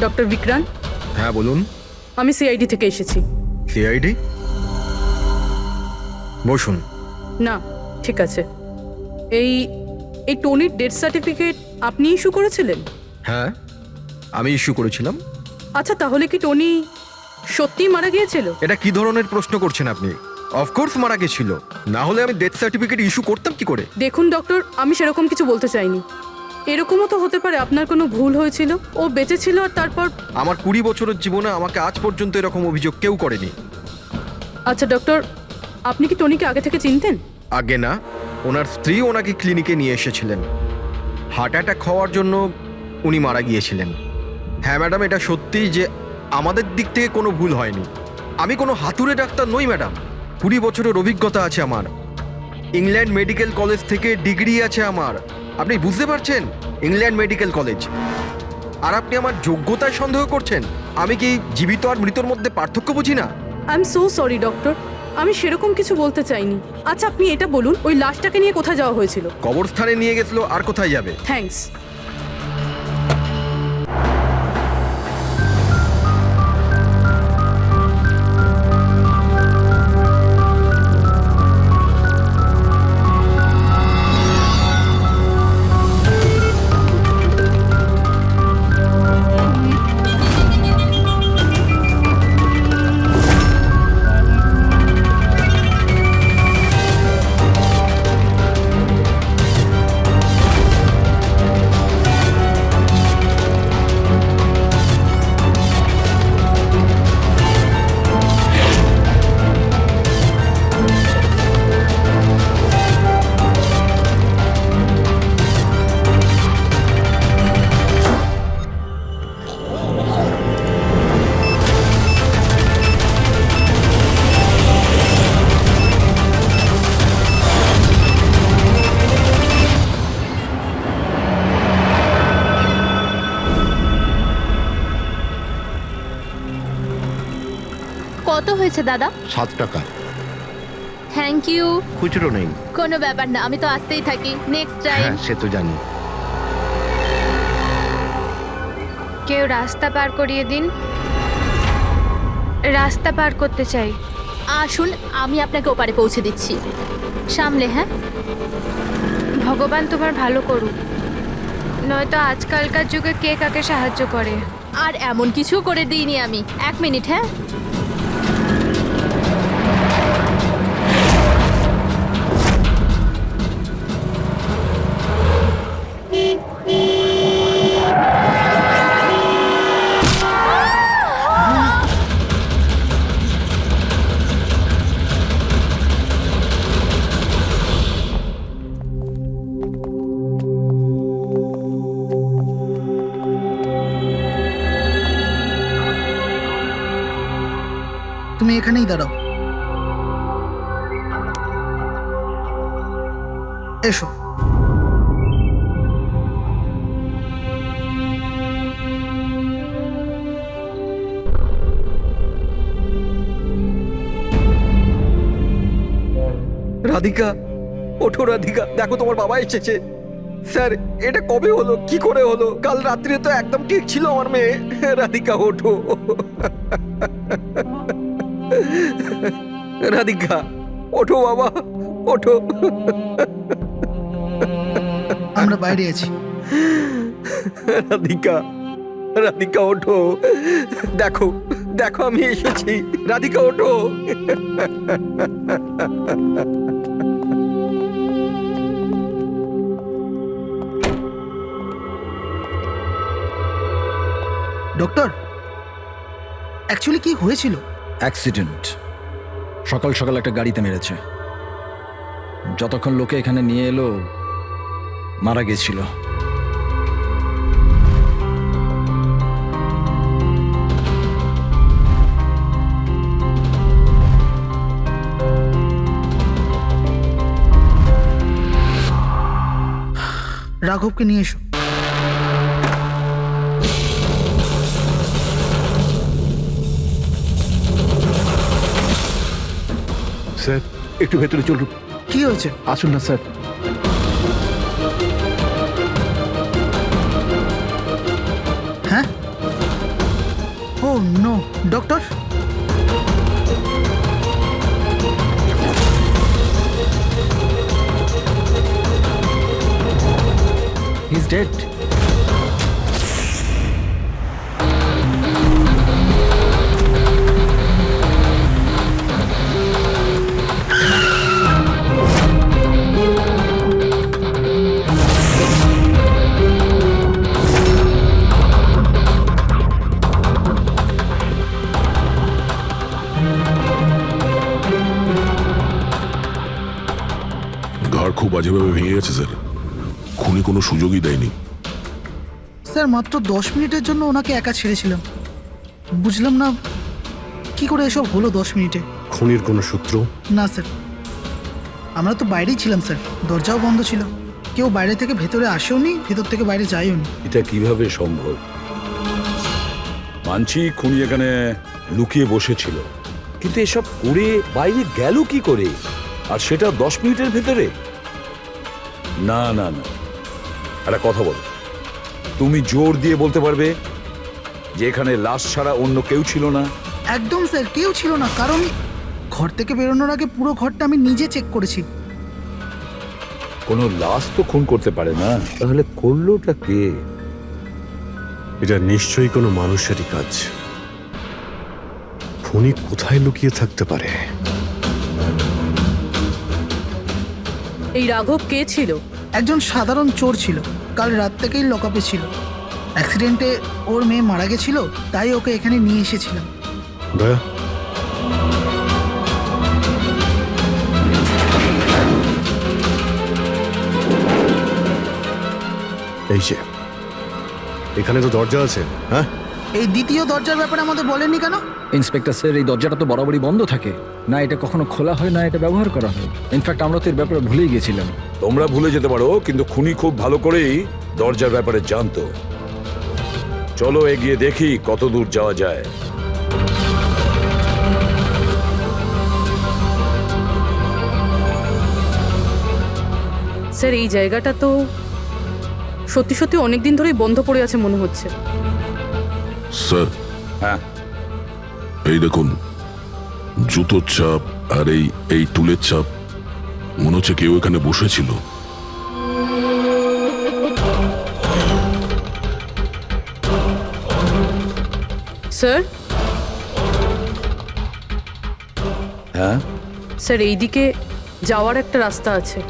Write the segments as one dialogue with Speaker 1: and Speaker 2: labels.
Speaker 1: Doctor Vikrant,
Speaker 2: হ্যাঁ বলুন।
Speaker 1: আমি সিআইডি থেকে এসেছি।
Speaker 2: সিআইডি? বসুন।
Speaker 1: না, ঠিক আছে। এই এই টনির ডেথ সার্টিফিকেট আপনি ইস্যু করেছিলেন?
Speaker 2: হ্যাঁ, আমি ইস্যু করেছিলাম।
Speaker 1: আচ্ছা, তাহলে কি টনি সত্যিই মারা গিয়েছিল?
Speaker 2: এটা কি ধরনের প্রশ্ন করছেন আপনি? অফকোর্স মারা গেছিল, না হলে আমি ডেথ সার্টিফিকেট ইস্যু করতাম কি করে?
Speaker 1: দেখুন ডক্টর, আমি সেরকম কিছু বলতে চাইনি। এরকমও তো হতে পারে আপনার কোনো ভুল হয়েছিল, ও বেঁচে ছিল আর তারপর।
Speaker 2: আমার 20 বছরের জীবনে আমাকে আজ পর্যন্ত এরকম অভিযোগ কেউ করেনি।
Speaker 1: আচ্ছা ডক্টর, আপনি কি টনিকে আগে থেকে চিনতেন?
Speaker 2: আগে না, ওনার স্ত্রী ওনাকে ক্লিনিকে নিয়ে এসেছিলেন। হার্ট অ্যাটাক হওয়ার জন্য উনি মারা গিয়েছিলেন। হ্যাঁ ম্যাডাম, এটা সত্যি যে আমাদের দিক থেকে কোনো ভুল হয়নি। আমি কোনো হাতুড়ে ডাক্তার নই ম্যাডাম। 20 বছরের অভিজ্ঞতা আছে আমার। ইংল্যান্ড মেডিকেল কলেজ থেকে ডিগ্রি আছে আমার। আপনি বুঝতে পারছেন? England medical college. আর আপনি আমার যোগ্যতায় সন্দেহ করছেন? আমি কি জীবিত আর মৃতর মধ্যে পার্থক্য বুঝি না?
Speaker 1: I am so sorry doctor, আমি সেরকম কিছু বলতে চাইনি। আচ্ছা, আপনি এটা বলুন, ওই লাশটাকে নিয়ে কোথায় যাওয়া হয়েছিল?
Speaker 2: কবরস্থানে নিয়ে গেছিল, আর কোথায় যাবে?
Speaker 1: থ্যাঙ্কস।
Speaker 3: কত হয়েছে দাদা?
Speaker 4: 7 টাকা।
Speaker 3: Thank you.
Speaker 4: খুচরো নেই।
Speaker 3: কোনো ব্যাপার না, আমি তো আসতেই থাকি। Next time.
Speaker 4: হ্যাঁ, সে তো জানি।
Speaker 5: কেউ রাস্তা পার করিয়ে দিন, রাস্তা পার করতে চাই।
Speaker 3: আসুন, আমি আপনাকে ওপারে পৌঁছে দিচ্ছি। সামলে, হ্যাঁ?
Speaker 5: ভগবান তোমার ভালো করুক, নয়তো আজকালকার যুগে কে কাকে সাহায্য করে।
Speaker 3: আর এমন কিছু করে দিইনি আমি। 1 মিনিট, হ্যাঁ?
Speaker 6: তুমি এখানেই দাঁড়াও। এসো।
Speaker 2: রাধিকা, ওঠো রাধিকা, দেখো তোমার বাবা এসেছে। স্যার, এটা কবে হলো? কি করে হলো? কাল রাত্রে তো একদম ঠিক ছিল আমার মেয়ে। রাধিকা ওঠো। রাধিকা ওঠো বাবা, ওঠো।
Speaker 6: আমরা বাইরে আছি।
Speaker 2: রাধিকা, রাধিকা ওঠো। দেখো, দেখো আমি এসেছি। রাধিকা ওঠো।
Speaker 6: ডক্টর, অ্যাকচুয়ালি কি হয়েছিল?
Speaker 7: অ্যাক্সিডেন্ট। সকাল সকাল একটা গাড়িতে মেরেছে। যতক্ষণ লোকে এখানে নিয়ে এলো মারা গেছিল।
Speaker 6: রাঘবকে নিয়ে এসো।
Speaker 4: স্যার, একটু ভেতরে চলুন।
Speaker 6: কি হয়েছে?
Speaker 4: আসুন না স্যার।
Speaker 6: হ্যাঁ, ডক্টর,
Speaker 7: হি ইজ ডেড।
Speaker 8: ঘাড় খুব বাজেভাবে ভেঙে গেছে স্যার। খুনি কোনো সুযোগই দেয়নি।
Speaker 6: স্যার মাত্র 10 মিনিটের জন্য ওনাকে একা ছেড়েছিলাম। বুঝলাম না কি করে এসব হলো 10 মিনিটে।
Speaker 4: খুনির কোনো সূত্র?
Speaker 6: না স্যার, আমরা তো বাইরেই ছিলাম স্যার, দরজাও বন্ধ ছিল। কেউ বাইরে থেকে ভেতরে আসেও নি, ভেতর থেকে বাইরে যায়ও নি।
Speaker 9: এটা কিভাবে সম্ভব? মানছি খুনি এখানে লুকিয়ে বসেছিল, কিন্তু এসব করে বাইরে গেল কি করে, আর সেটা 10 মিনিটের ভেতরে? না না না, একটা কথা বলো, তুমি জোর দিয়ে বলতে পারবে যে এখানে লাশ ছাড়া অন্য কেউ ছিল না?
Speaker 6: একদম স্যার, কেউ ছিল না, কারণ ঘর থেকে বেরোনোর আগে পুরো ঘরটা আমি নিজে চেক করেছি।
Speaker 9: কোনো লাশ তো খুন করতে পারে না, তাহলে করলোটা কে?
Speaker 4: এটা নিশ্চয়ই কোনো মানুষেরই কাজ। খুনি কোথায় লুকিয়ে থাকতে পারে?
Speaker 1: এই রাঘব কে ছিল?
Speaker 6: একজন সাধারণ চোর ছিল, কাল রাত থেকেই লকআপে ছিল। অ্যাক্সিডেন্টে ওর মেয়ে মারা গেছিল, তাই ওকে এখানে নিয়ে এসেছিলাম।
Speaker 4: দয়া, এই যে এখানে তো দরজা আছে। হ্যাঁ,
Speaker 6: এই দ্বিতীয় দরজার ব্যাপারে আমাদের বলেননি কেন?
Speaker 7: ইন্সপেক্টর স্যার, এই দরজাটা তো বরাবরই বন্ধ থাকে, না এটা কখনো খোলা হয় না এটা ব্যবহার করা হয়। ইনফ্যাক্ট আমরা তো এর ব্যাপারে ভুলেই গেছিলাম।
Speaker 9: তোমরা ভুলে যেতে পারো, কিন্তু খুনি খুব ভালো করেই দরজার ব্যাপারে জানতো। চলো এগিয়ে দেখি কত দূর যাওয়া যায়।
Speaker 1: স্যার এই জায়গাটা তো সত্যি সত্যি অনেক দিন ধরেই বন্ধ পড়ে আছে মনে হচ্ছে।
Speaker 8: স্যার,
Speaker 9: হ্যাঁ,
Speaker 8: এই দেখুন, জুতোর ছাপ আর এই টুলের ছাপ, মনে হচ্ছে কেউ এখানে বসেছিল।
Speaker 1: স্যার,
Speaker 9: হ্যাঁ,
Speaker 1: স্যার এইদিকে যাওয়ার একটা রাস্তা আছে।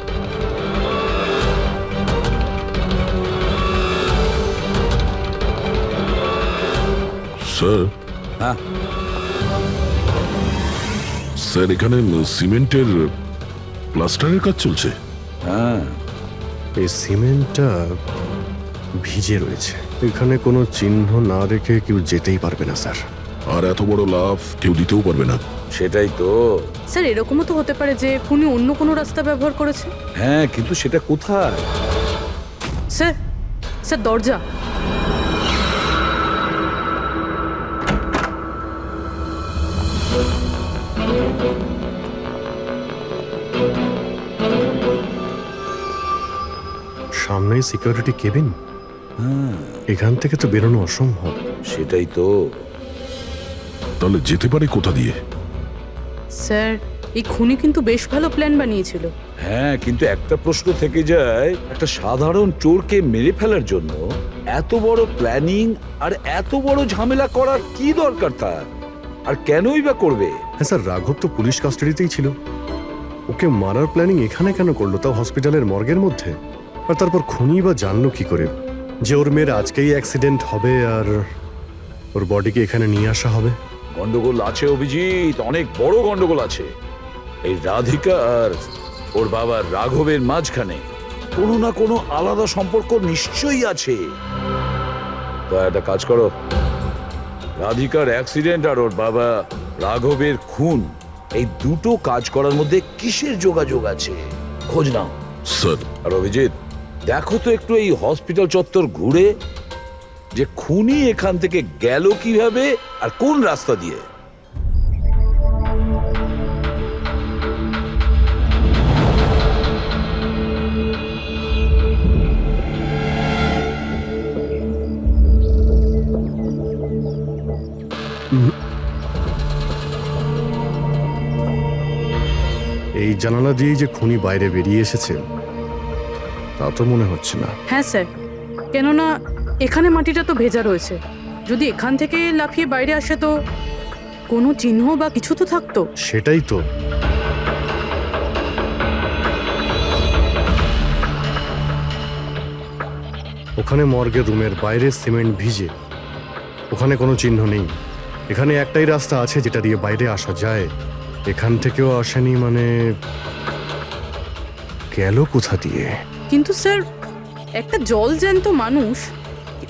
Speaker 8: স্যার,
Speaker 9: হ্যাঁ,
Speaker 8: স্যার এখানে সিমেন্টের প্লাস্টারের কাজ চলছে।
Speaker 9: হ্যাঁ।
Speaker 4: এই সিমেন্টটা ভিজে রয়েছে। এখানে কোনো চিহ্ন না রেখে কেউ যেতেই পারবে না স্যার।
Speaker 8: আর এত বড় লাভ কেউ দিতেও পারবে না।
Speaker 9: সেটাই তো।
Speaker 1: স্যার এরকমও তো হতে পারে যে উনি অন্য কোনো রাস্তা ব্যবহার করেছে।
Speaker 9: হ্যাঁ, কিন্তু সেটা কোথায়?
Speaker 1: স্যার, স্যার দরজা।
Speaker 4: সামনেই সিকিউরিটি কেবিন।
Speaker 9: হ্যাঁ,
Speaker 4: এখান থেকে তো বেরোনো অসম্ভব।
Speaker 9: সেটাই তো।
Speaker 8: তাহলে যেতে পারে কোথা দিয়ে?
Speaker 1: স্যার এই খুনি কিন্তু বেশ ভালো প্ল্যান বানিয়েছিল।
Speaker 9: হ্যাঁ, কিন্তু একটা প্রশ্ন থেকে যায়, একটা সাধারণ চোরকে মেরে ফেলার জন্য এত বড় প্ল্যানিং আর এত বড় ঝামেলা করার কি দরকার তার? আর কেনই বা করবে?
Speaker 4: হ্যাঁ স্যার, রাঘব তো পুলিশ কাস্টাডিতেই ছিল। ওকে মারার প্ল্যানিং এখানে কেন করলো, তাও হসপিটালের মর্গের মধ্যে? আর তারপর খুনি বা জানলো কি করে যে ওর মেয়ের আজকেই অ্যাক্সিডেন্ট হবে আর ওর বডিকে এখানে নিয়ে আসা হবে?
Speaker 9: গন্ডগোল আছে অভিজিৎ, অনেক বড় গন্ডগোল আছে। এই রাধিকা আর ওর বাবার রাঘবের মাঝখানে কোনো না কোনো আলাদা সম্পর্ক নিশ্চয়ই আছে। তা একটা কাজ করো, রাধিকার অ্যাক্সিডেন্ট আর ওর বাবা রাঘবের খুন, এই দুটো কাজ করার মধ্যে কিসের যোগাযোগ আছে খোঁজ নাও।
Speaker 8: স্যার,
Speaker 9: আর অভিজিৎ, দেখো তো একটু এই হসপিটাল চত্বর ঘুরে যে খুনি এখান থেকে গেল কিভাবে আর কোন রাস্তা দিয়ে।
Speaker 4: এই জানালা দিয়েই যে খুনি বাইরে বেরিয়ে এসেছে তা তো মনে হচ্ছে না।
Speaker 1: হ্যাঁ স্যার, কেননা এখানে মাটিটা তো ভেজা রয়েছে। যদি এখান থেকে লাফিয়ে বাইরে আসে তো কোনো চিহ্ন বা কিছু তো থাকতো।
Speaker 4: সেটাই তো। ওখানে মর্গের রুমের বাইরে সিমেন্ট ভিজে, ওখানে কোনো চিহ্ন নেই। এখানে একটাই রাস্তা আছে যেটা দিয়ে বাইরে আসা যায়। এখান থেকেও আসেনি মানে গেল কোথা দিয়ে?
Speaker 1: কিন্তু স্যার, একটা জল জ্যান্ত মানুষ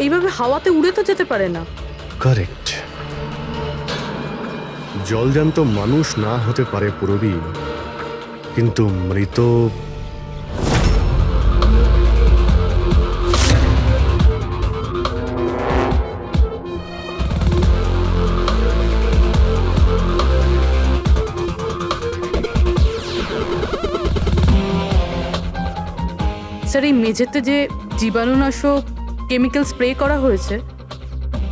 Speaker 1: এইভাবে হাওয়াতে উড়ে তো যেতে পারে না।
Speaker 4: কারেক্ট। জলজান্ত মানুষ না হতে পারে পুরবী, কিন্তু মৃত
Speaker 1: স্যার, এই মেঝেতে যে জীবাণুনাশক কেমিক্যাল স্প্রে করা হয়েছে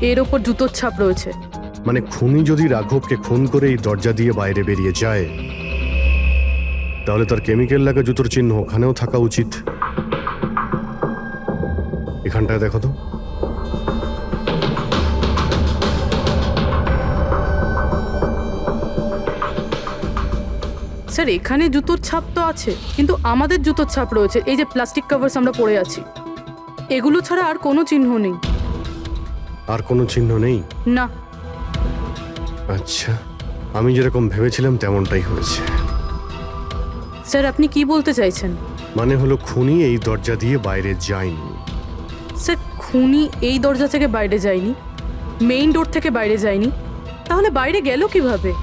Speaker 1: এর ওপর জুতোর ছাপ রয়েছে।
Speaker 4: মানে খুনি যদি রাঘবকে খুন করে এই দরজা দিয়ে বাইরে বেরিয়ে যায় তাহলে তার কেমিক্যাল লাগা জুতোর চিহ্ন ওখানেও থাকা উচিত। এখানটায় দেখো তো।
Speaker 1: স্যার, এখানে জুতোর ছাপ তো আছে, কিন্তু আমাদের জুতোর ছাপ রয়েছে। এই যে প্লাস্টিক কভার্স আমরা পরে আছি, এগুলো ছাড়া আর কোনো চিহ্ন নেই।
Speaker 4: আর কোনো চিহ্ন নেই?
Speaker 1: না।
Speaker 4: আচ্ছা, আমি যেরকম ভেবেছিলাম তেমনটাই হয়েছে।
Speaker 1: স্যার, আপনি কি বলতে চাইছেন?
Speaker 4: মানে হলো খুনি এই দরজা দিয়ে বাইরে যায়নি।
Speaker 1: স্যার, খুনি এই দরজা থেকে বাইরে যায়নি, মেইন ডোর থেকে বাইরে যায়নি, তাহলে বাইরে গেল কিভাবে?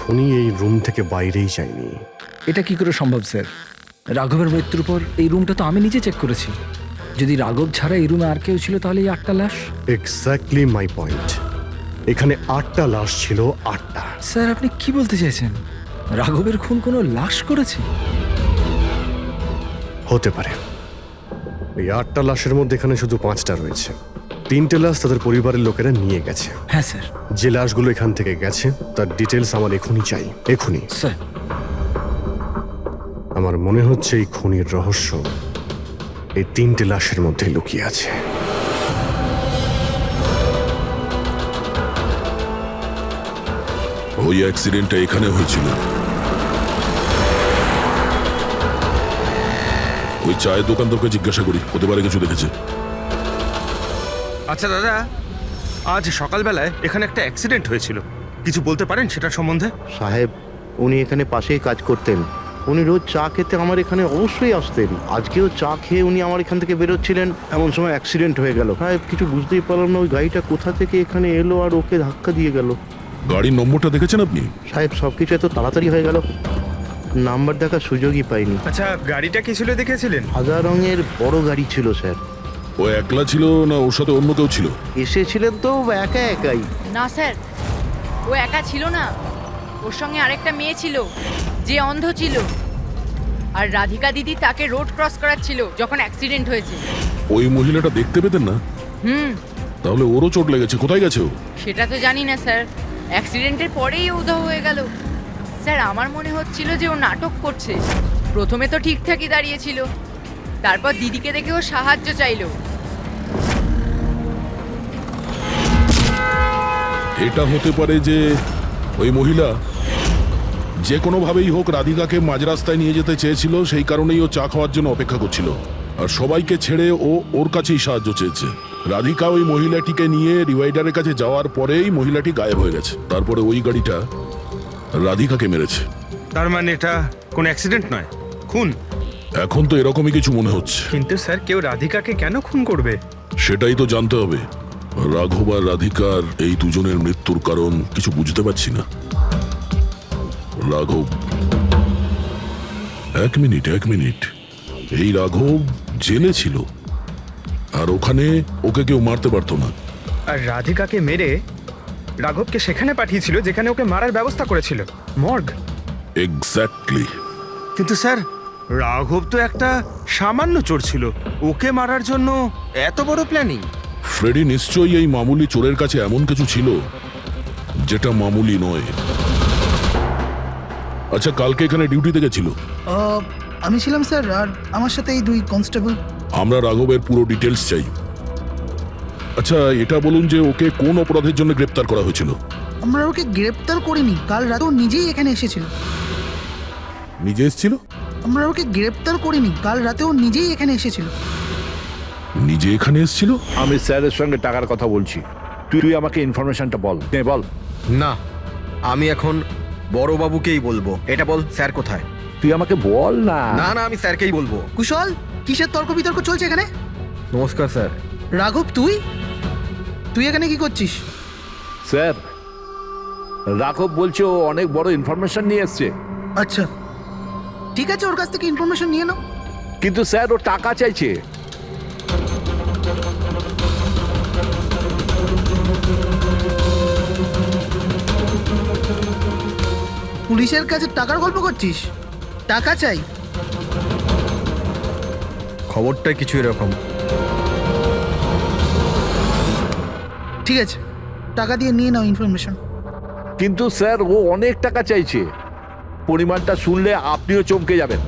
Speaker 4: খুনি এই রুম থেকে বাইরেই যায়নি।
Speaker 7: এটা কি করে সম্ভব স্যার? রাঘবের মৃত্যুর পর এই রুমটা তো আমি নিজে চেক করেছি। যদি রাঘব ছাড়া এই রুমে আর কেউ ছিল তাহলে এই 8টা লাশ।
Speaker 4: Exactly my point. এখানে 8টা লাশ ছিল, 8টা।
Speaker 7: স্যার, আপনি কি বলতে চাইছেন? রাঘবের খুন কোনো লাশ করেছে?
Speaker 4: হতে পারে। এই 8টা লাশের মধ্যে এখানে শুধু 5টা রয়েছে। 3টে লাশ তাদের পরিবারের লোকেরা নিয়ে গেছে।
Speaker 7: হ্যাঁ স্যার।
Speaker 4: যে লাশগুলো এখান থেকে গেছে তার ডিটেলস আমার এখনই চাই, এখনই।
Speaker 7: স্যার,
Speaker 4: আমার মনে হচ্ছে এই খুনির রহস্য এই 3টে লাশের মধ্যে লুকিয়ে আছে।
Speaker 8: ওই অ্যাক্সিডেন্টটা এখানে হয়েছিল। ওই চায়ের দোকানদারকে জিজ্ঞাসা করি, হতে পারে কিছু দেখেছে।
Speaker 10: আচ্ছা দাদা, আজ সকালবেলায় এখানে একটা অ্যাক্সিডেন্ট হয়েছিল, কিছু বলতে পারেন সেটার সম্বন্ধে?
Speaker 11: সাহেব, উনি এখানে পাশেই কাজ করতেন। উনি রোজ চা খেতে আমার এখানে অবশ্যই আসতেন। আজকেও চা খেয়ে উনি আমার এখান থেকে বেরোচ্ছিলেন, এমন সময় অ্যাক্সিডেন্ট হয়ে গেল। সাহেব, কিছু বুঝতেই পারলাম না ওই গাড়িটা কোথা থেকে এখানে এলো আর ওকে ধাক্কা দিয়ে গেল।
Speaker 8: গাড়ির নম্বরটা দেখেছেন আপনি?
Speaker 11: সাহেব, সব কিছু এত তাড়াতাড়ি হয়ে গেল, নাম্বার দেখার সুযোগই পাইনি।
Speaker 10: আচ্ছা, গাড়িটা কি ছিল দেখেছিলেন?
Speaker 11: সাদা রঙের বড় গাড়ি ছিল স্যার।
Speaker 8: ও একলা ছিল না ওর সাথে অন্য কেউ ছিল?
Speaker 11: এসেছিলেন তো একা একাই।
Speaker 12: না স্যার, ও একা ছিল না, ওর সঙ্গে আরেকটা মেয়ে ছিল যে অন্ধ ছিল, আর রাধিকা দিদি তাকে রোড ক্রস করাচ্ছিল যখন অ্যাক্সিডেন্ট হয়েছে।
Speaker 8: ওই মহিলাটা দেখতে পেতেন না? তাহলে ওরও চোট লেগেছে, কোথায় গেছে ও?
Speaker 12: সেটা তো জানি না স্যার, অ্যাক্সিডেন্টের পরেই ও উধাও হয়ে গেল। স্যার, আমার মনে হচ্ছিল যে ও নাটক করছে। প্রথমে তো ঠিকঠাকই দাঁড়িয়েছিল, তারপর দিদিকে দেখে ও সাহায্য চাইলো।
Speaker 8: এটা হতে পারে যে ওই মহিলা যে কোনোভাবেই হোক রাধিকাকে মাঝ রাস্তায় নিয়ে যেতে চেয়েছিল, সেই কারণেই ও চা খাওয়ার জন্য অপেক্ষা করছিল, আর সবাইকে ছেড়ে ও ওর কাছেই সাহায্য চেয়েছে। রাধিকা ওই মহিলাটিকে নিয়ে ডিভাইডারের কাছে যাওয়ার পরেই মহিলাটি গায়েব হয়ে গেছে। তারপরে ওই গাড়িটা রাধিকাকে মেরেছে।
Speaker 10: তার মানে এটা কোনো অ্যাক্সিডেন্ট নয়, খুন?
Speaker 8: এখন তো এরকমই কিছু মনে হচ্ছে।
Speaker 10: কিন্তু স্যার, কেউ রাধিকাকে কেন খুন করবে?
Speaker 8: সেটাই তো জানতে হবে। রাঘব আর রাধিকার এই দুজনের মৃত্যুর কারণ কিছু বুঝতে পারছি না। রাঘব, এক মিনিট, এই রাঘব জেলে ছিল, আর ওখানে ওকে কেউ মারতে পারতো না।
Speaker 10: আর রাধিকাকে মেরে রাঘবকে সেখানে পাঠিয়েছিল যেখানে ওকে মারার ব্যবস্থা করেছিল, মর্গ।
Speaker 8: এক্স্যাক্টলি।
Speaker 10: কিন্তু স্যার, রাঘব তো একটা সামান্য চোর ছিল, ওকে মারার জন্য এত বড় প্ল্যানিং?
Speaker 8: ফ্রেডি নিশ্চয়ই এই মামুলি চোরের কাছে এমন কিছু ছিল যেটা মামুলি নয়। আচ্ছা, কালকে এখানে ডিউটিতে গেছিল?
Speaker 6: আমি ছিলাম স্যার, আর আমার সাথে এই 2 কনস্টেবল।
Speaker 8: আমরা রাঘবের পুরো ডিটেলস চাই। আচ্ছা, এটা বলুন যে ওকে কোন অপরাধের জন্য গ্রেপ্তার করা হয়েছিল?
Speaker 6: আমরা ওকে গ্রেপ্তার করিনি, কাল রাতে ও নিজেই এখানে এসেছিল।
Speaker 8: নিজে এসেছিল?
Speaker 6: আমরা ওকে গ্রেপ্তার করিনি, কাল রাতে ও নিজেই এখানে এসেছিল।
Speaker 8: নিজে এখানে এসেছিল?
Speaker 9: আমি স্যারের সঙ্গে টাকার কথা বলছি, তুই আমাকে ইনফরমেশনটা বল। বল।
Speaker 2: না, আমি এখন বড়বাবুকেই বলবো। এটা বল, স্যার কোথায়?
Speaker 9: তুই আমাকে বল না।
Speaker 2: না না, আমি স্যারকেই বলবো।
Speaker 6: কুশল, কিসের তর্ক বিতর্ক চলছে এখানে?
Speaker 2: নমস্কার স্যার।
Speaker 6: রাঘব, তুই এখানে কি করছিস?
Speaker 9: স্যার, রাঘব বলছে ও অনেক বড় ইনফরমেশন নিয়ে এসছে।
Speaker 6: আচ্ছা, ঠিক আছে, ওর কাছ থেকে ইনফরমেশন নিয়ে নাও।
Speaker 9: কিন্তু স্যার, ও টাকা চাইছে।
Speaker 6: পুলিশের কাছে টাকার গল্প করছিস? টাকা চাই?
Speaker 2: খবরটা কিছু এরকম।
Speaker 6: ঠিক আছে, টাকা দিয়ে নিয়ে নাও ইনফরমেশন।
Speaker 9: কিন্তু স্যার, ও অনেক টাকা চাইছে। পরিমাণটা শুনলে আপনিও চমকে যাবেন।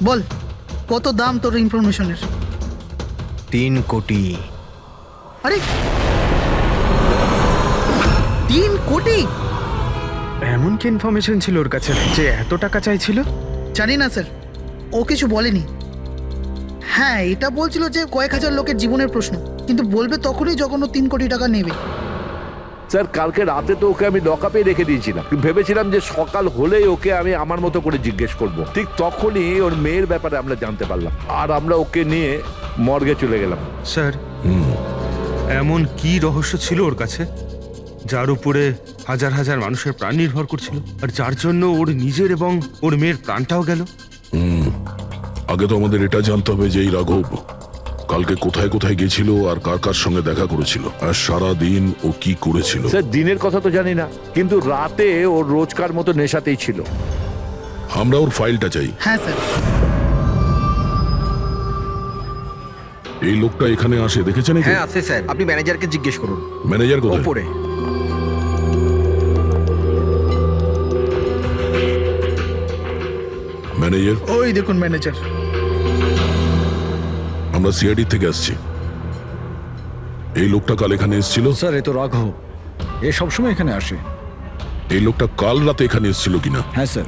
Speaker 6: বল, কত দাম তোর ইনফরমেশনের?
Speaker 2: 3 কোটি।
Speaker 6: আরে, 3 কোটি?
Speaker 10: এমন কি ইনফরমেশন ছিল ওর কাছে যে এত টাকা চাইছিল?
Speaker 6: জানি না স্যার, ও কিছু বলেনি। হ্যাঁ, এটা বলছিল যে কয়েক হাজার লোকের জীবনের প্রশ্ন, কিন্তু বলবে তখনই যখন ও 3 কোটি টাকা নেবে।
Speaker 9: স্যার, কালকে রাতে তো ওকে আমি লকআপে রেখে দিয়েছিলাম। ভেবেছিলাম যে সকাল হলেই ওকে আমি আমার মতো করে জিজ্ঞেস করব। ঠিক তখনই ওর মেয়ের ব্যাপারে আমরা জানতে পারলাম, আর আমরা ওকে নিয়ে মর্গে চলে গেলাম।
Speaker 10: স্যার, এমন কি রহস্য ছিল ওর কাছে যার উপরে হাজার হাজার মানুষের প্রাণ নির্ভর করছিল, আর যার জন্য ওর নিজের এবং ওর মেয়ের প্রাণটাও গেল?
Speaker 8: আগে তো আমাদের এটা জানতে হবে যে এই রাঘব কালকে কোথায় কোথায় গেছিল আর কার কার সঙ্গে দেখা করেছিল, আর সারা দিন ও কি করেছিল।
Speaker 9: স্যার, দিনের কথা তো জানি না, কিন্তু রাতে ওর রোজকার মতো নেশাতেই ছিল।
Speaker 8: আমরা ওর ফাইলটা চাই।
Speaker 6: হ্যাঁ স্যার।
Speaker 8: এই লোকটা এখানে আসে দেখেছেন?
Speaker 2: হ্যাঁ আছে স্যার, আপনি ম্যানেজারকে জিজ্ঞেস করুন।
Speaker 8: ম্যানেজার কোথায়?
Speaker 2: উপরে।
Speaker 8: ম্যানেজার?
Speaker 6: ওই দেখুন ম্যানেজার।
Speaker 8: আমরা সিআইডি থেকে আসছি। এই লোকটা কাল এখানে এসেছিল?
Speaker 7: স্যার, এ তো রাঘব, এ সবসময় এখানে আসে।
Speaker 8: এই লোকটা কাল রাতে এখানে এসেছিল কিনা?
Speaker 7: হ্যাঁ স্যার,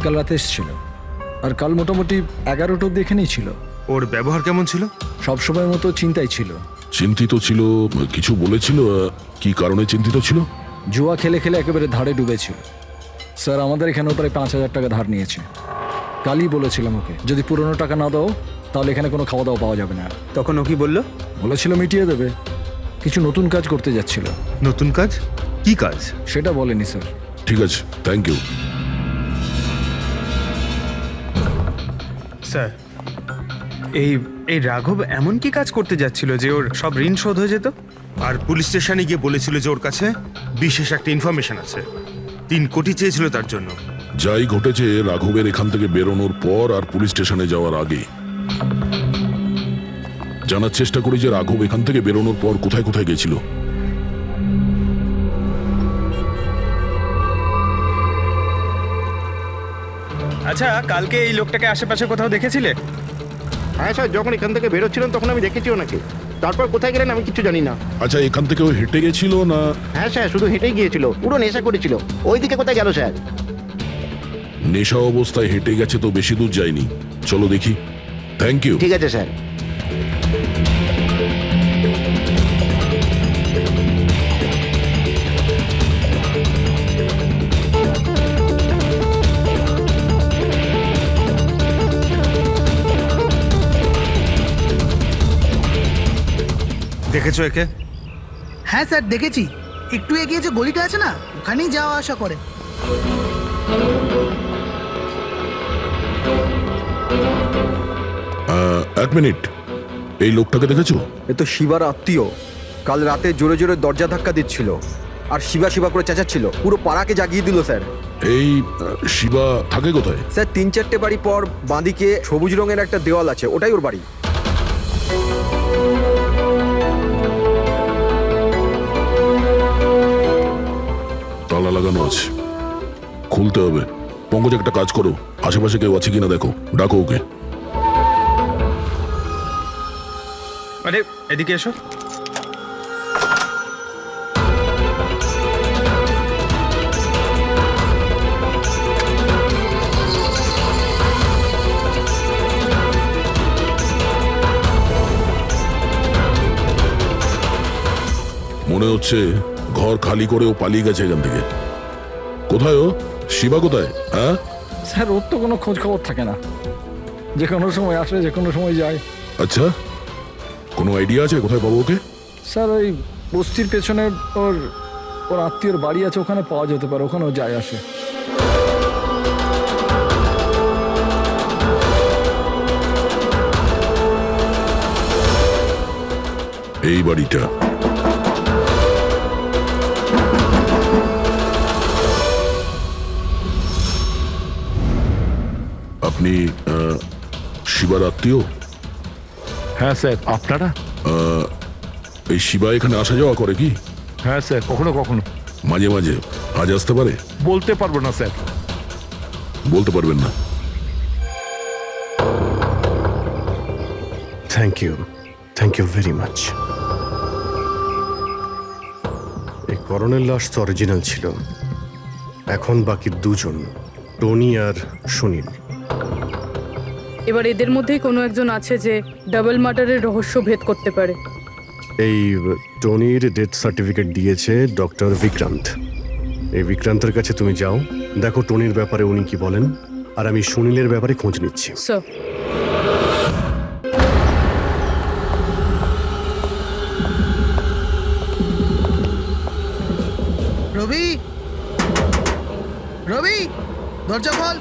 Speaker 7: কাল রাতে এসেছিল, আর কাল মোটামুটি 11টা অব্দি এখানেই ছিল।
Speaker 10: ওর ব্যবহার কেমন ছিল?
Speaker 7: সবসময়ের মতো চিন্তাই ছিল।
Speaker 8: চিন্তিত ছিল? কিছু বলেছিল? কি কারণে চিন্তিত ছিল?
Speaker 7: জুয়া খেলে খেলে একেবারে ধারে ডুবেছিল। স্যার, আমাদের এখানেও প্রায় 5,000 টাকা ধার নিয়েছে। কালই বলেছিলাম ওকে, যদি পুরনো টাকা না দাও তাহলে এখানে কোনো খাওয়া দাওয়া পাওয়া যাবে না।
Speaker 10: তখন ও কি বললো?
Speaker 7: বলেছিল মিটিয়ে দেবে। কিছু নতুন কাজ করতে যাচ্ছিল।
Speaker 10: নতুন কাজ? কি কাজ?
Speaker 7: সেটা বলেনি স্যার।
Speaker 8: ঠিক আছে, থ্যাংক ইউ।
Speaker 10: স্যার, এই রাঘব এমন কি কাজ করতে যাচ্ছিল যে ওর সব ঋণ শোধ হয়ে যেত? আর পুলিশ স্টেশনে গিয়ে বলেছিল যে ওর কাছে বিশেষ একটা ইনফরমেশন আছে, 3 কোটি চেয়েছিল তার জন্য।
Speaker 8: যাই ঘটেছে রাঘবের এখান থেকে বেরোনোর পর আর পুলিশ স্টেশনে যাওয়ার আগে জানার চেষ্টা করি যে রাঘব এখান থেকে বেরোনোর পর কোথায় কোথায় গেছিল।
Speaker 10: আচ্ছা, কালকে এই লোকটাকে আশেপাশে কোথাও দেখেছিলে?
Speaker 11: হ্যাঁ স্যার, যখন এখান থেকে বেরোচ্ছিলেন তখন আমি দেখেছি ওনাকে। তারপর কোথায় গেলেন আমি কিছু জানি না।
Speaker 8: আচ্ছা, এখান থেকে ও হেঁটে গেছিল না?
Speaker 11: হ্যাঁ স্যার, শুধু হেঁটেই গিয়েছিল, পুরো নেশা করেছিল। ওইদিকে কোথায় গেল স্যার?
Speaker 8: নেশা অবস্থায় হেঁটে গেছে তো বেশি দূর যায়নি। চলো দেখি। Thank you.
Speaker 11: ঠিক আছে স্যার।
Speaker 10: দেখেছো একে?
Speaker 6: হ্যাঁ স্যার, দেখেছি। একটু এগিয়ে যে গলিটা আছে না, ওখানেই যাওয়া আসা করে।
Speaker 8: এক মিনিট, এই লোকটাকে দেখেছো?
Speaker 2: এ তো শিবার আত্মীয়। কাল রাতে জোরে জোরে দরজা ধাক্কা দিচ্ছিল আর শিবা শিবা করে চেঁচাচ্ছিল, পুরো পাড়াকে জাগিয়ে দিল স্যার।
Speaker 8: এই শিবা থাকে কোথায়?
Speaker 2: স্যার, 3-4টে বাড়ি পর বাঁদিকে সবুজ রঙের একটা দেওয়াল আছে, ওটাই ওর বাড়ি।
Speaker 8: লাগানো আছে, খুলতে হবে। পঙ্কজ একটা কাজ করো, আশেপাশে কেউ আছে কিনা দেখো, ডাকো ওকে।
Speaker 10: আরে এদিকে এসো।
Speaker 8: মনে হচ্ছে ঘর খালি করে ও পালিয়ে গেছে এখান থেকে। কোথায় ও? শিবা কোথায়? হ্যাঁ
Speaker 7: স্যার ওর তো কোনো খোঁজ খবর থাকে না, যে কোনো সময় আসে যে কোনো সময় যায়।
Speaker 8: আচ্ছা, কোনো আইডিয়া আছে কোথায় পাবো ওকে?
Speaker 7: স্যার ওই বস্তির পেছনে ওর ওর আত্মীয়র বাড়ি আছে, ওখানে পাওয়া যেতে পারে, ওখানেও যায় আসে।
Speaker 8: এই বাড়িটা আপনি শিবার আত্মীয়?
Speaker 13: হ্যাঁ স্যার। আপনারা?
Speaker 8: এই শিবা এখানে আসা যাওয়া করে কি?
Speaker 13: হ্যাঁ স্যার, কখনো কখনো।
Speaker 8: মাঝে মাঝে? আজ আসতে পারে?
Speaker 13: বলতে পারবো না স্যার।
Speaker 8: বলতে পারবেন না?
Speaker 4: Thank you very much. এই করণের লাশ তো অরিজিনাল ছিল, এখন বাকি দুজন, টনি আর সুনীল।
Speaker 1: এবার এদের মধ্যেই কোনো একজন আছে যে ডাবল মার্ডারের রহস্য ভেদ করতে পারে।
Speaker 4: এই টনির ডেথ সার্টিফিকেট দিয়েছে ডক্টর বিক্রান্ত। এই বিক্রান্তের কাছে তুমি যাও, দেখো টনির ব্যাপারে উনি কি বলেন, আর আমি সুনীলের ব্যাপারে খোঁজ নিচ্ছি।
Speaker 1: স্যার,
Speaker 6: রবি, রবি, দরজা খোল।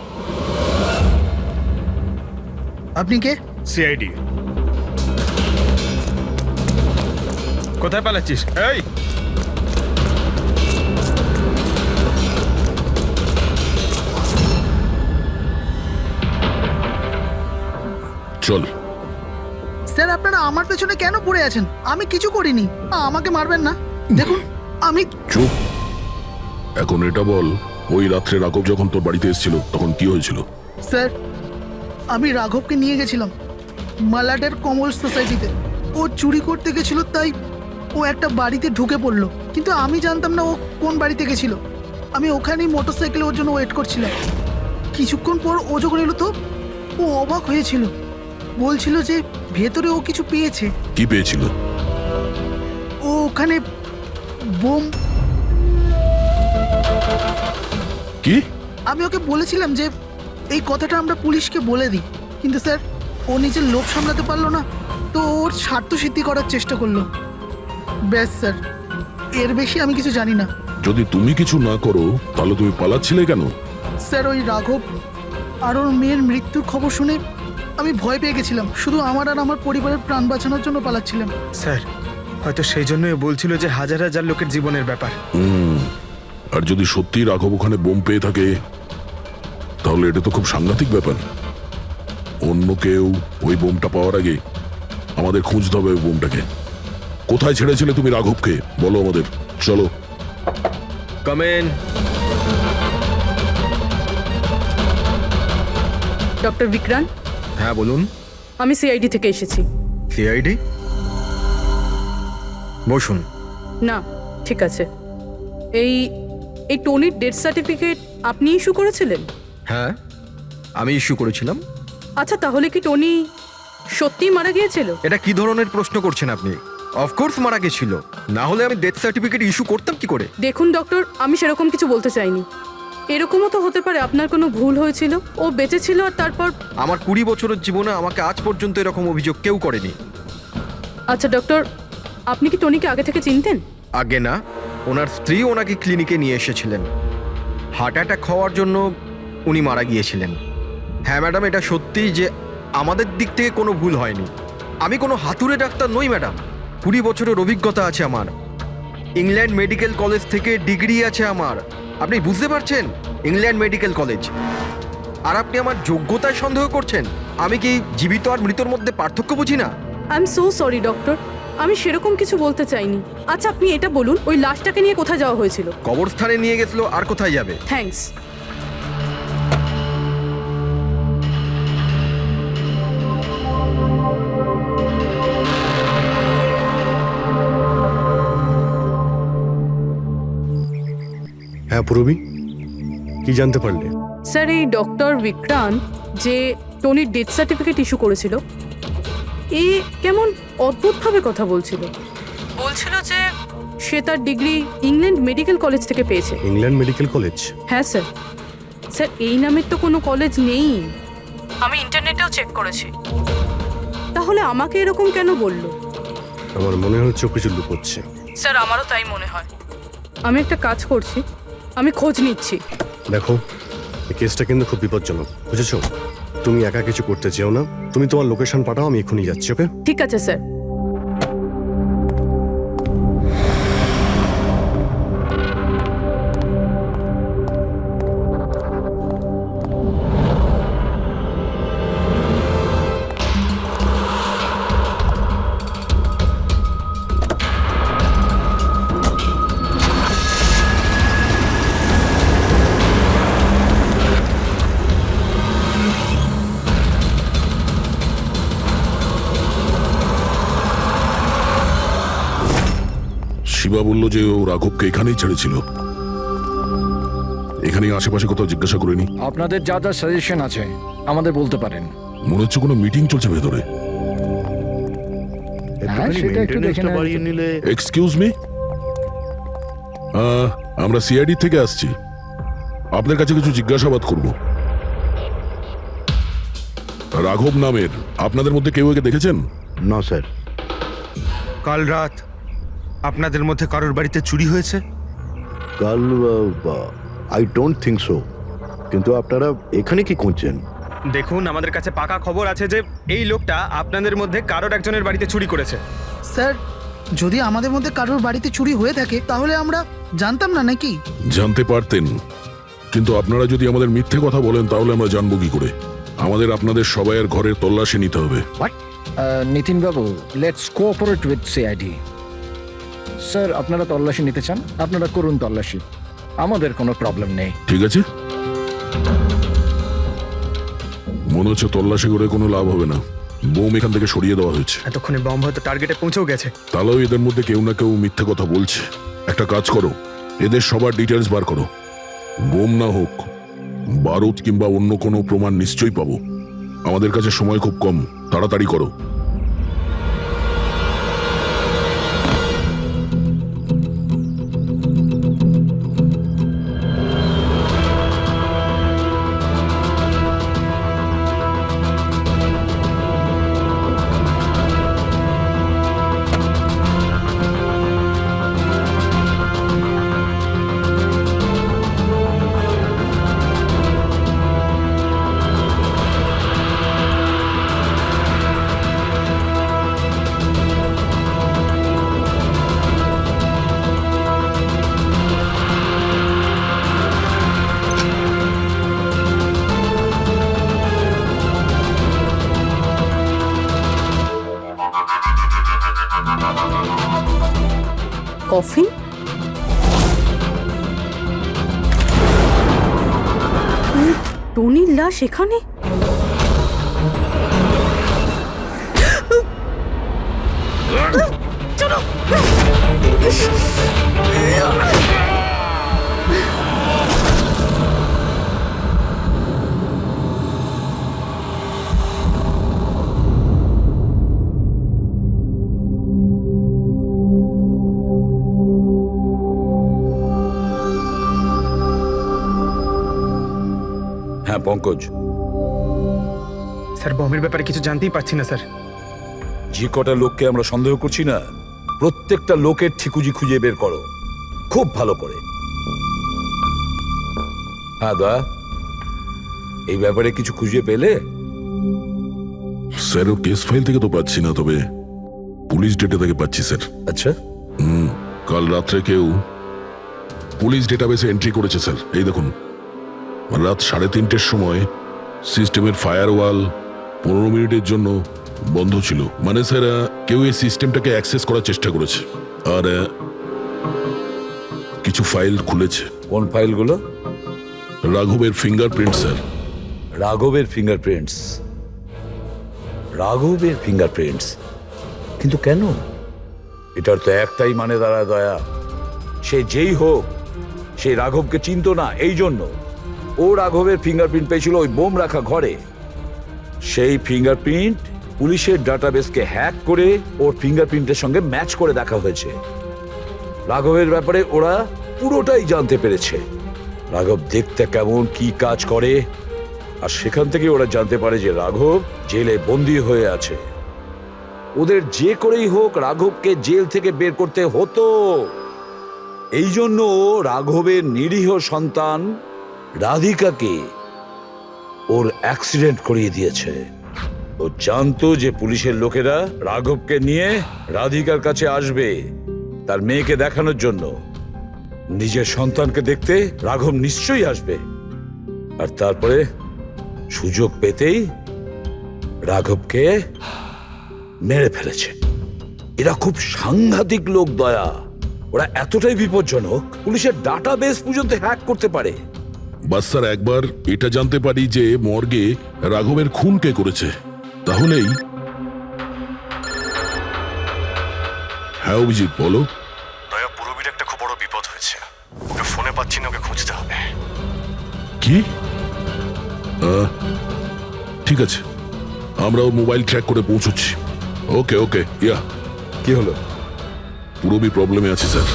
Speaker 6: আপনি কে?
Speaker 10: সিআইডি। কোথায় পালাচ্ছিস? এই
Speaker 8: চল।
Speaker 6: স্যার, আপনারা আমার পেছনে কেন পড়ে আছেন? আমি কিছু করিনি, আমাকে মারবেন না। দেখুন আমি।
Speaker 8: চুপ। এখন এটা বল, ওই রাত্রে রাঘব যখন তোর বাড়িতে এসেছিল তখন কি হয়েছিল?
Speaker 6: স্যার, আমি রাঘবকে নিয়ে গেছিলাম মালাডের কমল সোসাইটিতে। ও চুরি করতে গেছিল, তাই ও একটা বাড়িতে ঢুকে পড়লো, কিন্তু আমি জানতাম না ও কোন বাড়িতে গেছিল। আমি ওখানেই মোটরসাইকেলে ওর জন্য ওয়েট করছিলাম। কিছুক্ষণ পর ও যখন এলো তো ও অবাক হয়েছিল, বলছিল যে ভেতরে ও কিছু পেয়েছে।
Speaker 8: কি পেয়েছিল?
Speaker 6: ও ওখানে বোম।
Speaker 8: কি?
Speaker 6: আমি ওকে বলেছিলাম যে এই কথাটা আমরা পুলিশকে বলে দিই, কিন্তু স্যার ও নিজের লোভ সামলাতে পারলো না, তো ওর স্বার্থ সিদ্ধি করার চেষ্টা করলো। ব্যাস স্যার, এর বেশি আমি কিছু জানি না।
Speaker 8: যদি তুমি কিছু না করো তাহলে তুমি পালাচ্ছিলে কেন?
Speaker 6: স্যার, ওই রাঘব আর ওর মেয়ের মৃত্যুর খবর শুনে আমি ভয় পেয়ে গেছিলাম, শুধু আমার আর আমার পরিবারের প্রাণ বাঁচানোর জন্য পালাচ্ছিলাম।
Speaker 10: স্যার, হয়তো সেই জন্যই বলছিল যে হাজার হাজার লোকের জীবনের ব্যাপার।
Speaker 8: আর যদি সত্যি রাঘব ওখানে বোম পেয়ে থাকে তাহলে এটা তো খুব সাংঘাতিক ব্যাপার। অন্য কেউ ওই বোমটা পাওয়ার আগে আমাদের খুঁজতে হবে ওই বোমটাকে। কোথায় ছেড়েছিলে তুমি রাঘবকে বলো আমাদের। চলো।
Speaker 2: Come in.
Speaker 1: ডক্টর বিক্রান্ত।
Speaker 2: হ্যাঁ বলুন।
Speaker 1: আমি সিআইডি থেকে এসেছি।
Speaker 2: সিআইডি? বসুন।
Speaker 1: না, ঠিক আছে। এই এই টনির ডেথ সার্টিফিকেট আপনি ইস্যু করেছিলেন?
Speaker 2: হ্যাঁ, আমি ইস্যু করেছিলাম।
Speaker 1: আচ্ছা, তাহলে কি টনি সত্যিই মারা গিয়েছিল?
Speaker 2: এটা কি ধরনের প্রশ্ন করছেন আপনি? অফকোর্স মারা গেছিল, না হলে আমি ডেথ সার্টিফিকেট ইস্যু করতাম কি করে?
Speaker 1: দেখুন ডক্টর, আমি সেরকম কিছু বলতে চাইনি। এরকমও তো হতে পারে আপনার কোনো ভুল হয়েছিল, ও বেঁচে ছিল আর তারপর।
Speaker 2: আমার 20 বছরের জীবনে আমাকে আজ পর্যন্ত এরকম অভিযোগ কেউ করেনি।
Speaker 1: আচ্ছা ডক্টর, আপনি কি টনিকে আগে থেকে চিনতেন?
Speaker 2: আগে না, ওনার স্ত্রী ওনাকে ক্লিনিকে নিয়ে এসেছিলেন। হার্ট অ্যাটাক হওয়ার জন্য উনি মারা গিয়েছিলেন। হ্যাঁ ম্যাডাম, এটা সত্যি যে আমাদের দিক থেকে কোনো ভুল হয়নি। আমি কোনো হাতুড়ে ডাক্তার নই ম্যাডাম। 20 বছরের অভিজ্ঞতা আছে আমার। ইংল্যান্ড মেডিকেল কলেজ থেকে ডিগ্রি আছে আমার। আপনি বুঝতে পারছেন? England medical college. আর আপনি আমার যোগ্যতায় সন্দেহ করছেন? আমি কি জীবিত আর মৃতর মধ্যে পার্থক্য বুঝি না?
Speaker 1: I am so sorry doctor, আমি সেরকম কিছু বলতে চাইনি। আচ্ছা আপনি এটা বলুন, ওই লাশটাকে নিয়ে কোথায় যাওয়া হয়েছিল?
Speaker 2: কবরস্থানে নিয়ে গেছিল, আর কোথায় যাবে?
Speaker 1: থ্যাঙ্কস।
Speaker 4: হ্যাঁ পূরবী, কি জানতে পারলে?
Speaker 1: স্যার, এই ডক্টর বিক্রান্ত যে টনির ডেথ সার্টিফিকেট ইস্যু করেছিল, এ কেমন অদ্ভুতভাবে কথা বলছিল। বলছিল যে সে তার ডিগ্রি ইংল্যান্ড মেডিকেল কলেজ থেকে পেয়েছে।
Speaker 4: England medical college?
Speaker 1: হ্যাঁ স্যার। স্যার, এই নামের তো কোনো কলেজ নেই, আমি ইন্টারনেটেও চেক করেছি। তাহলে আমাকে এরকম কেন বললো?
Speaker 4: আমার মনে হচ্ছে ও কিছু লুকোচ্ছে।
Speaker 1: স্যার, আমারও তাই মনে হয়। আমি একটা কাজ করছি, আমি খোঁজ নিচ্ছি।
Speaker 4: দেখো, এই কেসটা কিন্তু খুব বিপজ্জনক, বুঝেছো? তুমি একা কিছু করতে চেও না, তুমি তোমার লোকেশন পাঠাও, আমি এক্ষুনি যাচ্ছি। ওকে?
Speaker 1: ঠিক আছে স্যার।
Speaker 8: শিবা বলল যে ও রাঘবকে এখানেই ছেড়েছিল। এখানেই আশেপাশে কোথাও জিজ্ঞাসা করিনি?
Speaker 7: আপনাদের যা যা সাজেশন আছে আমাদের বলতে পারেন।
Speaker 8: মনে হচ্ছে কোনো মিটিং চলছে ভেতরে।
Speaker 7: হ্যাঁ, সেটা একটু দেখে নেওয়া
Speaker 11: বাড়িয়ে
Speaker 7: যেত।
Speaker 11: নিলে।
Speaker 8: এক্সকিউজ মি, আমরা সিআইডি থেকে আসছি, আপনার কাছে কিছু জিজ্ঞাসাবাদ করব। রাঘব নামের আপনাদের মধ্যে কেউ একে দেখেছেন?
Speaker 11: না স্যার।
Speaker 10: কাল রাত আপনাদের মধ্যে কারোর বাড়িতে চুরি হয়েছে?
Speaker 11: কাল আই ডোন্ট থিঙ্ক সো। কিন্তু আপনারা এখানে কি খুঁজছেন?
Speaker 10: দেখুন, আমাদের কাছে পাকা খবর আছে যে এই লোকটা আপনাদের মধ্যে কারোর একজনের বাড়িতে চুরি করেছে।
Speaker 6: স্যার, যদি আমাদের মধ্যে কারোর বাড়িতে চুরি হয়ে থাকে তাহলে আমরা জানতাম না নাকি?
Speaker 8: জানতে পারতেন, কিন্তু আপনারা যদি আমাদের মিথ্যে কথা বলেন তাহলে আমরা জানবো কি করে? আমাদের আপনাদের সবাইয়ের ঘরের তল্লাশি নিতে হবে।
Speaker 7: নিতিন বাবু, let's cooperate with CID. Sir, আপনারা তল্লাশি নিতে চান, আপনারা করুন তল্লাশি, আমাদের কোনো প্রবলেম নেই।
Speaker 8: ঠিক আছে, মনে হচ্ছে তল্লাশি করে কোনো লাভ হবে না। বোম এখান থেকে সরিয়ে দেওয়া হয়েছে।
Speaker 10: এতক্ষণে বম হয়তো টার্গেটে পৌঁছেও গেছে।
Speaker 8: তাহলেও এদের মধ্যে কেউ না কেউ মিথ্যে কথা বলছে। একটা কাজ করো, এদের সবার ডিটেলস বার করো। বোম না হোক, বারুদ কিংবা অন্য কোনো প্রমাণ নিশ্চয়ই পাবো। আমাদের কাছে সময় খুব কম, তাড়াতাড়ি করো।
Speaker 1: কফিন? টনির লাশ এখানে? চলো।
Speaker 9: হ্যাঁ পঙ্কজ,
Speaker 10: স্যার, বমের ব্যাপারে কিছু জানতেই পারছি না স্যার।
Speaker 9: যে কটা লোককে আমরা সন্দেহ করছি না, প্রত্যেকটা লোকের ঠিকুজি খুঁজে বের করো খুব ভালো করে। হ্যাঁ দা, এই ব্যাপারে কিছু খুঁজে পেলে?
Speaker 8: স্যার, ও কেস ফাইল থেকে তো পাচ্ছি না, তবে পুলিশ ডেটা থেকে পাচ্ছি স্যার।
Speaker 9: আচ্ছা,
Speaker 8: কাল রাত্রে কেউ পুলিশ ডেটাবেসে এন্ট্রি করেছে স্যার। এই দেখুন, রাত 3:30টার সময় সিস্টেমের ফায়ারওয়াল 15 মিনিটের জন্য বন্ধ ছিল। মানে স্যার কেউ এই সিস্টেমটাকে অ্যাক্সেস করার চেষ্টা করেছে আর কিছু ফাইল খুলেছে।
Speaker 9: কোন ফাইলগুলো?
Speaker 8: রাঘবের ফিঙ্গারপ্রিন্ট স্যার।
Speaker 9: রাঘবের ফিঙ্গারপ্রিন্টস? রাঘবের ফিঙ্গারপ্রিন্টস? কিন্তু কেন? এটার তো একটাই মানে দাঁড়ায় দয়া, সে যেই হোক সেই রাঘবকে চিনতো না, এই জন্য ও রাঘবের ফিঙ্গারপ্রিন্ট পেয়েছিল ওই বোম রাখা ঘরে। সেই ফিঙ্গারপ্রিন্ট পুলিশের ডাটাবেসকে হ্যাক করে ওর ফিঙ্গারপ্রিন্টের সঙ্গে ম্যাচ করে দেখা হয়েছে। রাঘবের ব্যাপারে ওরা পুরোটাই জানতে পেরেছে, রাঘব দেখতে কেমন, কি কাজ করে, আর সেখান থেকে ওরা জানতে পারে যে রাঘব জেলে বন্দী হয়ে আছে। ওদের যে করেই হোক রাঘবকে জেল থেকে বের করতে হতো। এই জন্য রাঘবের নিরীহ সন্তান রাধিকাকে ওর অ্যাক্সিডেন্ট করিয়ে দিয়েছে। ও জানতো যে পুলিশের লোকেরা রাঘবকে নিয়ে রাধিকার কাছে আসবে তার মেয়েকে দেখানোর জন্য। নিজের সন্তানকে দেখতে রাঘব নিশ্চয়ই আসবে, আর তারপরে সুযোগ পেতেই রাঘবকে মেরে ফেলেছে। এরা খুব সাংঘাতিক লোক দয়া, ওরা এতটাই বিপজ্জনক পুলিশের ডাটাবেস পর্যন্ত হ্যাক করতে পারে।
Speaker 8: বাস স্যার একবার এটা জানতে পারি যে মর্গে রাঘবের খুন কে করেছে, তাহলেই। হ্যাঁ অভিজিৎ বলো।
Speaker 4: দয়া, পুরবীর একটা খুব বড় বিপদ হয়েছে, ওকে ফোনে পাচ্ছি না, ওকে খুঁজতে হবে।
Speaker 8: কি? ঠিক আছে, আমরা ওর মোবাইল ট্র্যাক করে পৌঁছচ্ছি। ওকে ওকে। ইয়া,
Speaker 4: কি হলো?
Speaker 8: পুরবী প্রবলেমে আছে স্যার।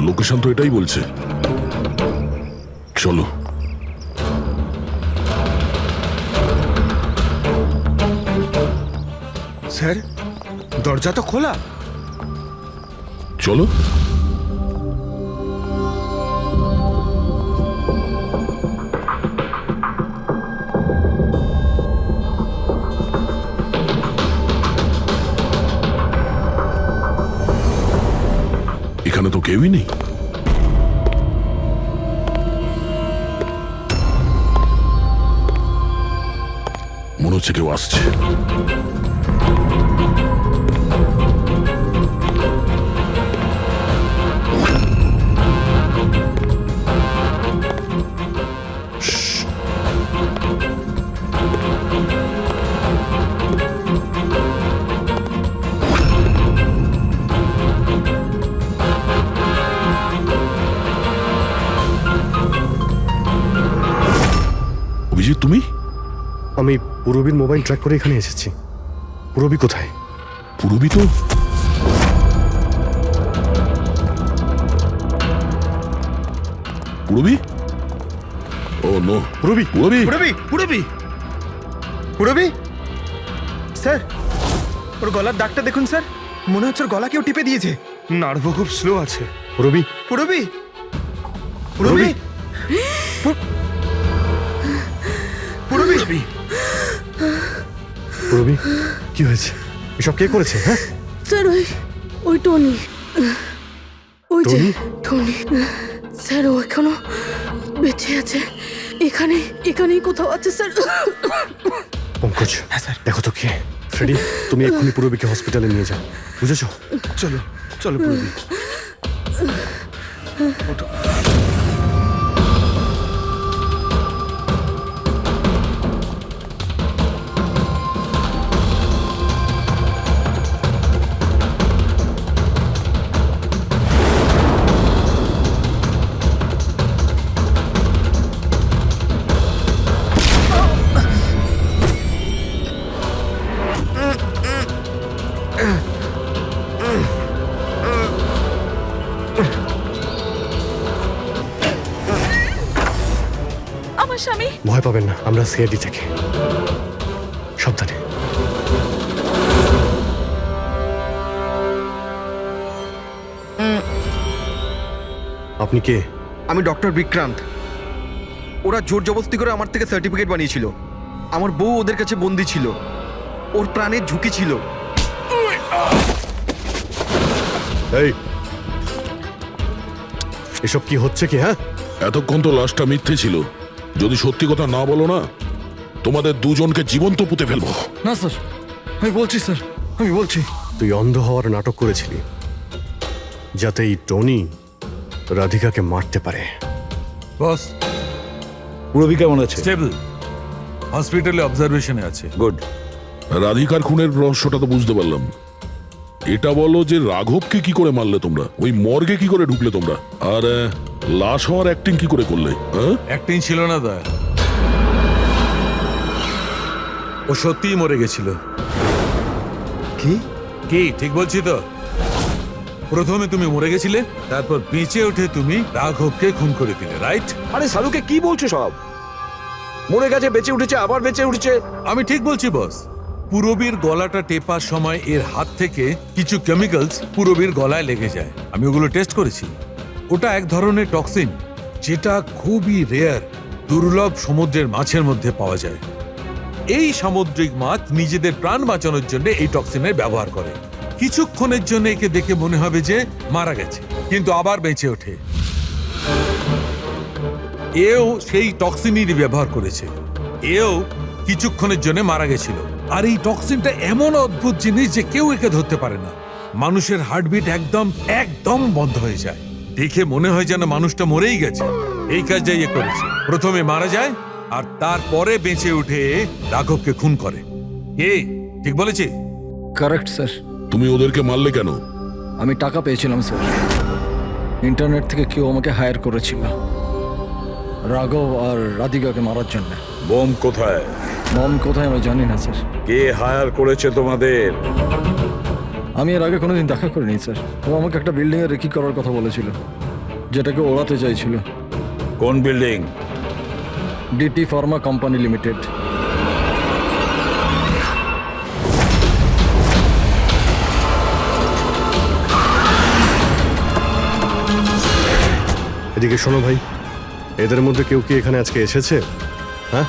Speaker 8: লোকেশন তো এটাই বলছে, চলো।
Speaker 10: স্যার দরজা তো খোলা।
Speaker 8: চলো। এখানে তো কেউই নেই। মনে হচ্ছে কেউ আসছে। অভিজিৎ তুমি?
Speaker 4: আমি পুরবীর মোবাইল ট্র্যাক করে এখানে এসেছি। পুরবী কোথায়?
Speaker 8: পুরবী তো পুরবী? ও নো,
Speaker 4: পুরবী,
Speaker 8: পুরবী,
Speaker 10: পুরবী পুরবী পুরবী স্যার, ওর গলার দাগটা দেখুন স্যার, মনে হচ্ছে ওর গলা কেউ টিপে দিয়েছে। নার্ভও খুব স্লো আছে।
Speaker 4: পুরবী,
Speaker 10: পুরবী পুরবী পুরবী
Speaker 4: পুরবী, কি হয়েছে? এসব কে করেছে? হ্যাঁ
Speaker 1: স্যার ওই টনি, ওই যে
Speaker 4: টনি?
Speaker 1: টনি স্যার, ও এখনো বেঁচে আছে। এখানেই কোথাও আছে স্যার।
Speaker 4: পঙ্কজ, দেখো তো কে। ফ্রেডি, তুমি এক্ষুনি পুরবীকে হসপিটালে নিয়ে যাও, বুঝেছো?
Speaker 10: চলো চলো পুরবী।
Speaker 3: আমার স্বামী।
Speaker 4: ভয় পাবেন না, আমরা সিআইডি থেকে। সাবধানে। আপনি কে?
Speaker 2: আমি ডক্টর বিক্রান্ত। ওরা জোর জবরদস্তি করে আমার থেকে সার্টিফিকেট বানিয়েছিল। আমার বউ ওদের কাছে বন্দি ছিল। ওর প্রাণের ঝুঁকি ছিল।
Speaker 4: এই এসব কি হচ্ছে কি? হ্যাঁ,
Speaker 8: এতক্ষণ তো লাশটা মিথ্যে ছিল। যদি সত্যি কথা না বলো না, তোমাদের দুজনকে জীবন্ত পুঁতে ফেলবো।
Speaker 7: না স্যার, আমি বলছি স্যার, আমি বলছি।
Speaker 4: তুই অন্ধ হওয়ার নাটক করেছিলি যাতে এই টনি রাধিকাকে মারতে পারে।
Speaker 9: বস, পুরবি কেমন আছে?
Speaker 13: স্টেবল, হসপিটালে অবজারভেশনে আছে।
Speaker 9: গুড।
Speaker 8: রাধিকার খুনের রহস্যটা তো বুঝতে পারলাম। এটা বলো যে রাঘবকে কি করে মারলে তোমরা, ওই মর্গে কি করে ঢুকলে তোমরা, আর লাশ হওয়ার অ্যাক্টিং কি করে করলে? হ্যাঁ,
Speaker 13: অ্যাক্টিং ছিল না দা, ও সত্যিই মরে গেছিল।
Speaker 2: কি?
Speaker 13: কি ঠিক বলছি তো? প্রথমে তুমি মরে গেছিলে, তারপর বেঁচে উঠে তুমি রাঘবকে খুন করে দিলে, রাইট?
Speaker 9: আরে সালুকে কি বলছো সব? মরে গেছে, বেঁচে উঠেছে, আবার বেঁচে উঠেছে।
Speaker 13: আমি ঠিক বলছি বস। পুরবীর গলাটা টেপার সময় এর হাত থেকে কিছু কেমিক্যালস পুরবীর গলায় লেগে যায়। আমি ওগুলো টেস্ট করেছি। ওটা এক ধরনের টক্সিন, যেটা খুবই রেয়ার, দুর্লভ সমুদ্রের মাছের মধ্যে পাওয়া যায়। এই সামুদ্রিক মাছ নিজেদের প্রাণ বাঁচানোর জন্য এই টক্সিনের ব্যবহার করে। কিছুক্ষণের জন্য একে দেখে মনে হবে যে মারা গেছে, কিন্তু আবার বেঁচে ওঠে। এও সেই টক্সিনেরই ব্যবহার করেছে। এও কিছুক্ষণের জন্য মারা গেছিল। আর এই টক্সিনটা এমন অদ্ভুত জিনিস যে কেউ একে ধরতে পারে না। মানুষের হার্টবিট একদম একদম বন্ধ হয়ে যায়। দেখে মনে হয় যেন মানুষটা মরেই গেছে। এই কাজটাই এ করেছে। প্রথমে মারা যায় আর তারপরে বেঁচে উঠে রাঘবকে খুন করে। ঠিক বলেছি?
Speaker 7: Correct sir.
Speaker 8: তুমি ওদেরকে মারলে কেন?
Speaker 7: আমি টাকা পেয়েছিলাম স্যার। ইন্টারনেট থেকে কেউ আমাকে হায়ার করেছিল রাঘব আর রাধিকাকে মারার জন্য।
Speaker 9: বোম কোথায়?
Speaker 7: বম কোথায় আমি জানি না স্যার।
Speaker 9: কে হায়ার করেছে তোমাদের?
Speaker 7: আমি এর আগে কোনোদিন দেখা করিনি স্যার। ও আমাকে একটা বিল্ডিংয়ে রেকি করার কথা বলেছিল, যেটাকে ওড়াতে চাইছিল।
Speaker 9: কোন বিল্ডিং?
Speaker 7: DT pharma company limited.
Speaker 4: এদিকে শোনো ভাই, এদের মধ্যে কেউ কি এখানে আজকে এসেছে? হ্যাঁ,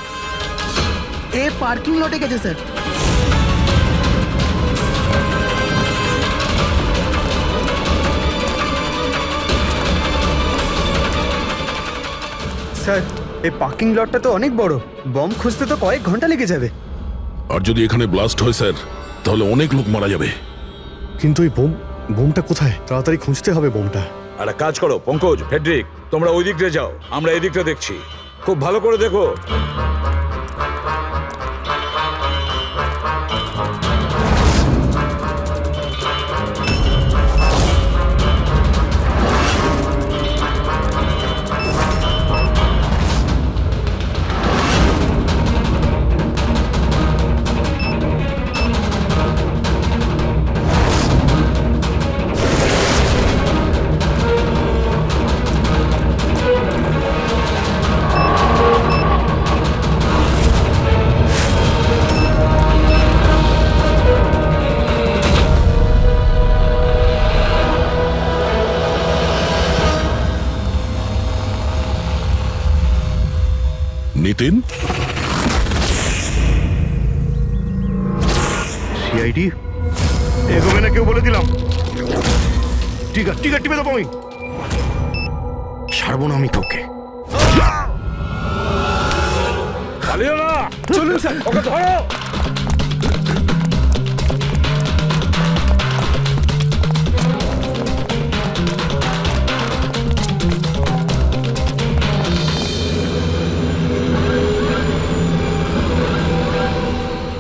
Speaker 6: এ পার্কিং লটে গেছে স্যার।
Speaker 2: স্যার, এই পার্কিং লটটা তো অনেক বড়, বম খুঁজতে তো কয়েক ঘন্টা লেগে যাবে।
Speaker 8: আর যদি এখানে ব্লাস্ট হয় স্যার, তাহলে অনেক লোক মারা যাবে।
Speaker 4: কিন্তু এই বোমটা কোথায়? তাড়াতাড়ি খুঁজতে হবে বোমটা।
Speaker 9: আর এক কাজ করো পঙ্কজ, ফেডরিক, তোমরা ওই দিকটা যাও, আমরা এই দিকটা দেখছি। খুব ভালো করে দেখো।
Speaker 8: নিতিন,
Speaker 11: সিআইডি এগোবে না কেউ বলে দিলাম। ঠিক আছে টিপে দেবো আমি। ছাড়বো না আমি তোকে।
Speaker 9: পালিও না।
Speaker 2: চলুন স্যার।
Speaker 9: ওকে ধরো।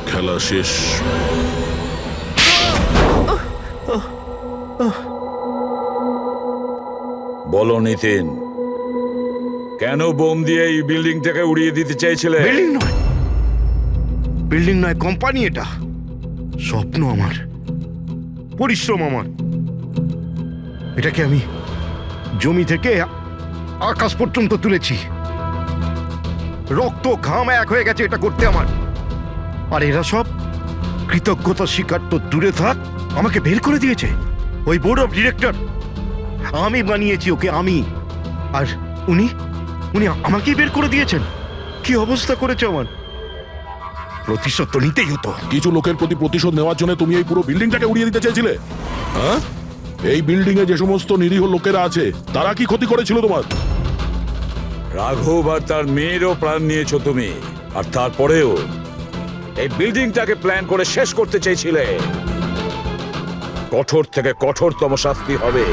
Speaker 8: খেলা শেষ।
Speaker 9: বলো নিতিন, কেন বোম দিয়ে এই বিল্ডিংটাকে উড়িয়ে দিতে চাইছিলে?
Speaker 11: বিল্ডিং নয় কোম্পানি এটা। স্বপ্ন আমার, পরিশ্রম আমার। এটাকে আমি জমি থেকে আকাশ পর্যন্ত তুলেছি। রক্ত ঘাম এক হয়ে গেছে এটা করতে আমার। আর এরা সব কৃতজ্ঞতা স্বীকার তো দূরে থাক, আমাকে বের করে দিয়েছে। ওই বোর্ড অফ ডিরেক্টর, আমি বানিয়েছি ওকে, আমি। আর উনি আমাকেই বের করে দিয়েছেন। কি অবস্থা করেছে আমার। প্রতিশোধ তো নিতেই হতো।
Speaker 8: কিছু লোকের প্রতি প্রতিশোধ নেওয়ার জন্য তুমি এই পুরো বিল্ডিংটাকে উড়িয়ে দিতে চেয়েছিলে? হ্যাঁ, এই বিল্ডিং এ যে সমস্ত নিরীহ লোকেরা আছে তারা কি ক্ষতি করেছিল তোমার?
Speaker 9: রাঘব আর তার মেয়েরও প্রাণ নিয়েছো তুমি, আর তারপরেও এই বিল্ডিংটাকে প্ল্যান করে শেষ করতে চেয়েছিলে। কঠোর থেকে কঠোরতম শাস্তি হবে।